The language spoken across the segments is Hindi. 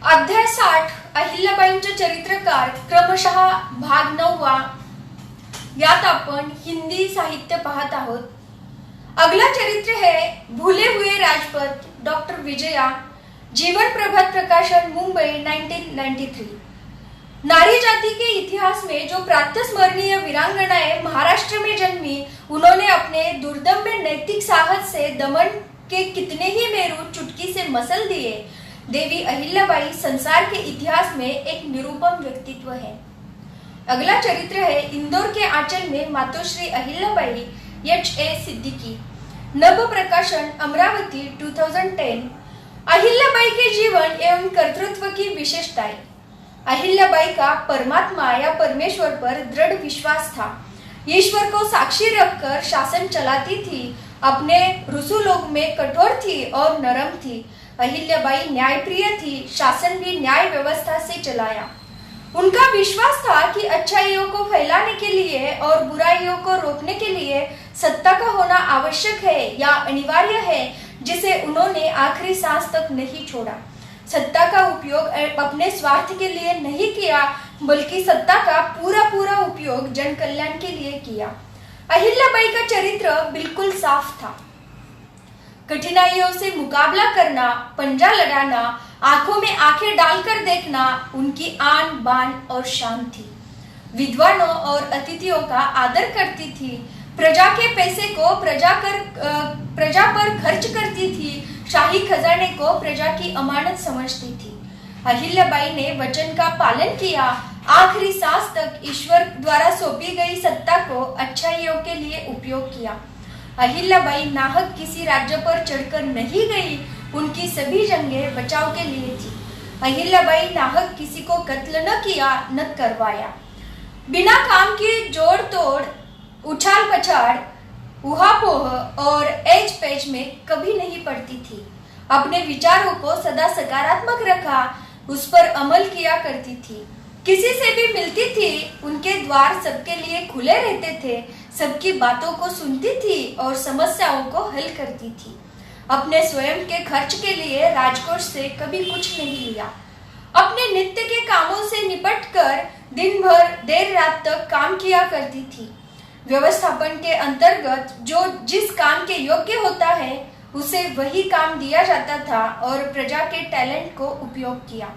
अध्याय 60 अहिल्याबाईंचे चरित्रकार क्रमशः भाग 9 यात आपण हिंदी साहित्य पाहत आहोत। अगला चरित्र है भूले हुए राजपथ डॉक्टर विजया, जीवन प्रभात प्रकाशन मुंबई 1993। नारी जाति के इतिहास में जो प्रातस्मरणीय वीरांगनाएं महाराष्ट्र में जन्मी, उन्होंने अपने दुर्दम्य नैतिक साहस से दमन के कितने ही मेरू चुटकी से मसल दिए। देवी अहिल्याबाई संसार के इतिहास में एक निरूपम व्यक्तित्व है। अगला चरित्र है इंदौर के आंचल में मातोश्री अहिल्याबाई, H.A. सिद्दीकी, नभ प्रकाशन अमरावती 2010। अहिल्याबाई के जीवन एवं कर्तृत्व की विशेषताएं। अहिल्याबाई का परमात्मा या परमेश्वर पर दृढ़ विश्वास था। ईश्वर को साक्षी रखकर शासन चलाती थी। अपने रसूलों में कठोर थी और नरम थी। अहिल्याबाई न्यायप्रिय थी, शासन भी न्याय व्यवस्था से चलाया। उनका विश्वास था कि अच्छाइयों को फैलाने के लिए और बुराइयों को रोकने के लिए सत्ता का होना आवश्यक है या अनिवार्य है, जिसे उन्होंने आखिरी सांस तक नहीं छोड़ा। सत्ता का उपयोग अपने स्वार्थ के लिए नहीं किया, बल्कि सत्ता का पूरा उपयोग जन कल्याण के लिए किया। अहिल्याबाई का चरित्र बिल्कुल साफ था। कठिनाइयों से मुकाबला करना, पंजा लड़ाना, आंखों में आंखें डालकर देखना उनकी आन बान और शान थी। विद्वानों और अतिथियों का आदर करती थी। प्रजा के पैसे को प्रजा पर खर्च करती थी। शाही खजाने को प्रजा की अमानत समझती थी। अहिल्याबाई ने वचन का पालन किया। आखिरी सांस तक ईश्वर द्वारा सौंपी गई सत्ता को अच्छाइयों के लिए उपयोग किया। अहिल्याबाई नाहक किसी राज्य पर चढ़कर नहीं गई। उनकी सभी जंगें बचाव के लिए थी। अहिल्याबाई नाहक किसी को कत्ल न किया, न करवाया। बिना काम की जोड़ तोड़, उछाल पछाड़, उहापोह और एज पेज में कभी नहीं पड़ती थी। अपने विचारों को सदा सकारात्मक रखा, उस पर अमल किया करती थी। किसी से भी मिलती थी, उनके द्वार सबके लिए खुले रहते थे। सबकी बातों को सुनती थी और समस्याओं को हल करती थी। अपने स्वयं के खर्च के लिए राजकोष से कभी कुछ नहीं लिया। अपने नित्य के कामों से निपटकर दिन भर देर रात तक काम किया करती थी। व्यवस्थापन के अंतर्गत जो जिस काम के योग्य होता है, उसे वही काम दिया जाता था और प्रजा के टैलेंट को उपयोग किया।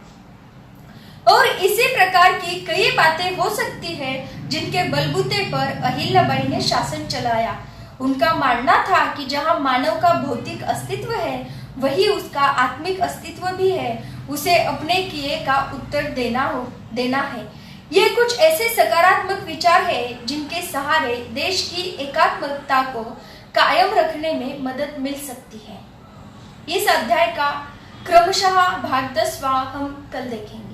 और इसी प्रकार की कई बातें हो सकती हैं जिनके बलबूते पर अहिल्याबाई ने शासन चलाया। उनका मानना था कि जहां मानव का भौतिक अस्तित्व है, वही उसका आत्मिक अस्तित्व भी है। उसे अपने किए का उत्तर देना है। ये कुछ ऐसे सकारात्मक विचार है जिनके सहारे देश की एकात्मकता को कायम रखने में मदद मिल सकती है। इस अध्याय का क्रमशः भाग 10 हम कल देखेंगे।